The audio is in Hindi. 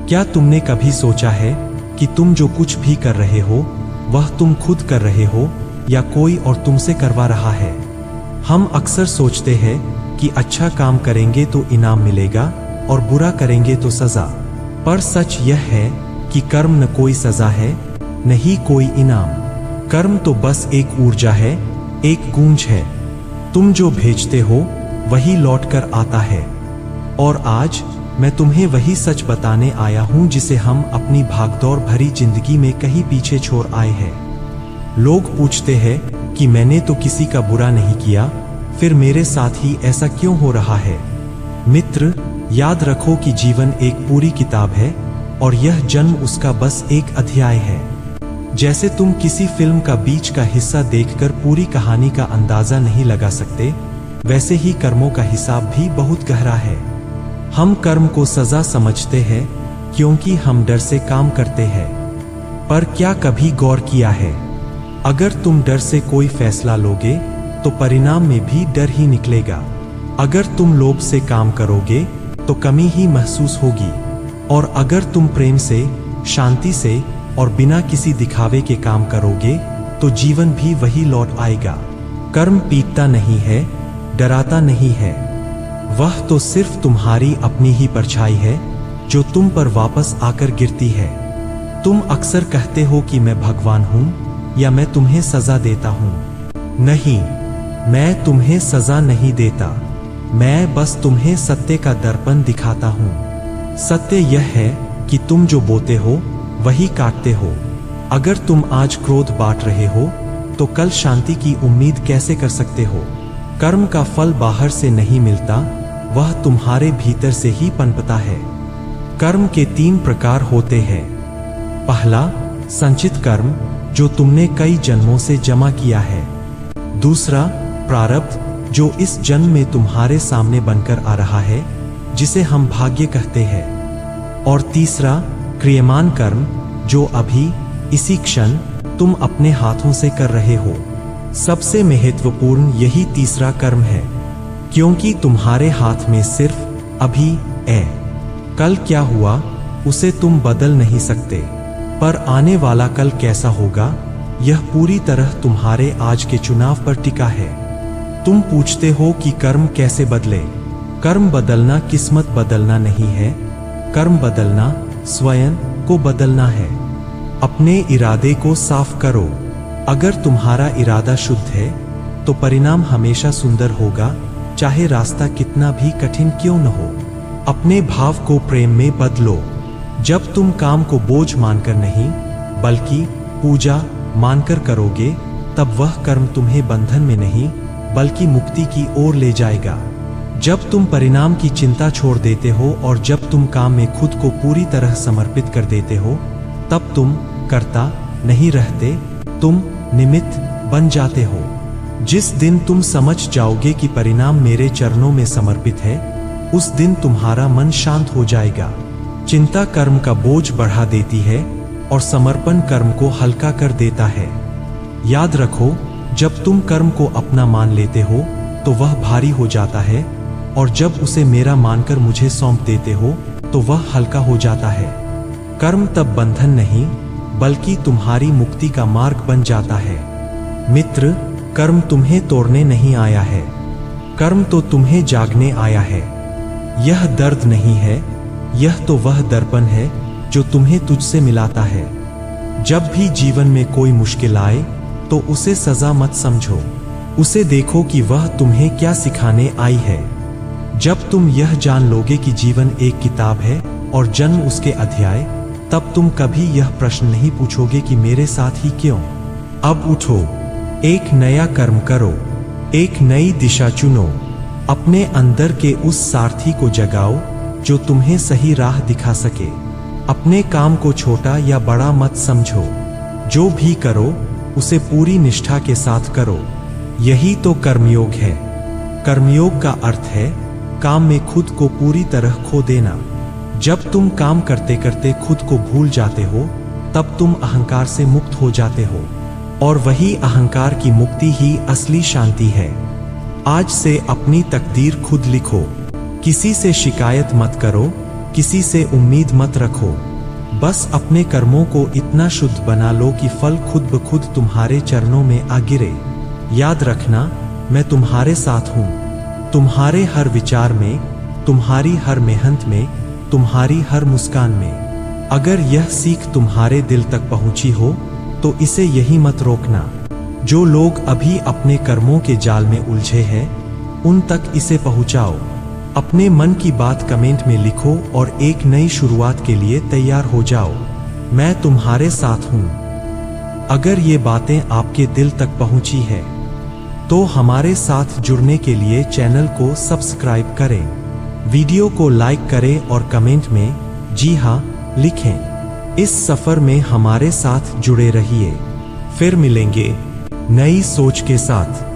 क्या तुमने कभी सोचा है कि तुम जो कुछ भी कर रहे हो वह तुम खुद कर रहे हो या कोई और तुमसे करवा रहा है? हम अक्सर सोचते हैं कि अच्छा काम करेंगे तो इनाम मिलेगा और बुरा करेंगे तो सजा। पर सच यह है कि कर्म न कोई सजा है, न ही कोई इनाम। कर्म तो बस एक ऊर्जा है, एक गूंज है। तुम जो भेजते हो वही लौटकर आता है। और आज मैं तुम्हें वही सच बताने आया हूं जिसे हम अपनी भागदौड़ भरी जिंदगी में कहीं पीछे छोड़ आए हैं। लोग पूछते हैं कि मैंने तो किसी का बुरा नहीं किया, फिर मेरे साथ ही ऐसा क्यों हो रहा है? मित्र, याद रखो कि जीवन एक पूरी किताब है और यह जन्म उसका बस एक अध्याय है। जैसे तुम किसी फिल्म का बीच का हिस्सा देखकर पूरी कहानी का अंदाजा नहीं लगा सकते, वैसे ही कर्मों का हिसाब भी बहुत गहरा है। हम कर्म को सजा समझते हैं क्योंकि हम डर से काम करते हैं। पर क्या कभी गौर किया है, अगर तुम डर से कोई फैसला लोगे तो परिणाम में भी डर ही निकलेगा। अगर तुम लोभ से काम करोगे तो कमी ही महसूस होगी, और अगर तुम प्रेम से, शांति से और बिना किसी दिखावे के काम करोगे तो जीवन भी वही लौट आएगा। कर्म पीटता नहीं है, डराता नहीं है, वह तो सिर्फ तुम्हारी अपनी ही परछाई है जो तुम पर वापस आकर गिरती है। तुम अक्सर कहते हो कि मैं भगवान हूं या मैं तुम्हें सजा देता हूं। नहीं, मैं तुम्हें सजा नहीं देता, मैं बस तुम्हें सत्य का दर्पण दिखाता हूं। सत्य यह है कि तुम जो बोते हो वही काटते हो। अगर तुम आज क्रोध बांट रहे हो तो कल शांति की उम्मीद कैसे कर सकते हो? कर्म का फल बाहर से नहीं मिलता, वह तुम्हारे भीतर से ही पनपता है। कर्म के 3 प्रकार होते हैं। पहला, संचित कर्म, जो तुमने कई जन्मों से जमा किया है। दूसरा, प्रारब्ध, जो इस जन्म में तुम्हारे सामने बनकर आ रहा है, जिसे हम भाग्य कहते हैं। और तीसरा, क्रियमान कर्म, जो अभी इसी क्षण तुम अपने हाथों से कर रहे हो। सबसे महत्वपूर्ण यही तीसरा कर्म है, क्योंकि तुम्हारे हाथ में सिर्फ अभी है। कल क्या हुआ उसे तुम बदल नहीं सकते, पर आने वाला कल कैसा होगा यह पूरी तरह तुम्हारे आज के चुनाव पर टिका है। तुम पूछते हो कि कर्म कैसे बदले? कर्म बदलना किस्मत बदलना नहीं है, कर्म बदलना स्वयं को बदलना है। अपने इरादे को साफ करो। अगर तुम्हारा इरादा शुद्ध है तो परिणाम हमेशा सुंदर होगा, चाहे रास्ता कितना भी कठिन क्यों न हो। अपने भाव को प्रेम में बदलो। जब तुम काम को बोझ मानकर नहीं बल्कि पूजा मानकर करोगे, तब वह कर्म तुम्हें बंधन में नहीं बल्कि मुक्ति की ओर ले जाएगा। जब तुम परिणाम की चिंता छोड़ देते हो और जब तुम काम में खुद को पूरी तरह समर्पित कर देते हो, तब तुम कर्ता नहीं रहते, तुम निमित्त बन जाते हो। जिस दिन तुम समझ जाओगे कि परिणाम मेरे चरणों में समर्पित है, उस दिन तुम्हारा मन शांत हो जाएगा। चिंता कर्म का बोझ बढ़ा देती है और समर्पण कर्म को हल्का कर देता है। याद रखो, जब तुम कर्म को अपना मान लेते हो तो वह भारी हो जाता है, और जब उसे मेरा मानकर मुझे सौंप देते हो तो वह हल्का हो जाता है। कर्म तब बंधन नहीं बल्कि तुम्हारी मुक्ति का मार्ग बन जाता है। मित्र, कर्म तुम्हें तोड़ने नहीं आया है, कर्म तो तुम्हें जागने आया है। यह दर्द नहीं है, यह तो वह दर्पण है जो तुम्हें तुझसे मिलाता है। जब भी जीवन में कोई मुश्किल आए तो उसे सजा मत समझो, उसे देखो कि वह तुम्हें क्या सिखाने आई है। जब तुम यह जान लोगे कि जीवन एक किताब है और जन्म उसके अध्याय, तब तुम कभी यह प्रश्न नहीं पूछोगे कि मेरे साथ ही क्यों। अब उठो, एक नया कर्म करो, एक नई दिशा चुनो। अपने अंदर के उस सारथी को जगाओ जो तुम्हें सही राह दिखा सके। अपने काम को छोटा या बड़ा मत समझो, जो भी करो उसे पूरी निष्ठा के साथ करो। यही तो कर्मयोग है। कर्मयोग का अर्थ है काम में खुद को पूरी तरह खो देना। जब तुम काम करते करते खुद को भूल जाते हो, तब तुम अहंकार से मुक्त हो जाते हो, और वही अहंकार की मुक्ति ही असली शांति है। आज से अपनी तकदीर खुद लिखो, किसी से शिकायत मत करो, किसी से उम्मीद मत रखो। बस अपने कर्मों को इतना शुद्ध बना लो कि फल खुद ब खुद तुम्हारे चरणों में आ गिरे। याद रखना, मैं तुम्हारे साथ हूँ, तुम्हारे हर विचार में, तुम्हारी हर मेहनत में, तुम्हारी हर मुस्कान में। अगर यह सीख तुम्हारे दिल तक पहुंची हो तो इसे यही मत रोकना। जो लोग अभी अपने कर्मों के जाल में उलझे हैं, उन तक इसे पहुंचाओ। अपने मन की बात कमेंट में लिखो और एक नई शुरुआत के लिए तैयार हो जाओ। मैं तुम्हारे साथ हूं। अगर ये बातें आपके दिल तक पहुंची है तो हमारे साथ जुड़ने के लिए चैनल को सब्सक्राइब करें, वीडियो को लाइक करें और कमेंट में जी हां लिखें। इस सफर में हमारे साथ जुड़े रहिए। फिर मिलेंगे नई सोच के साथ।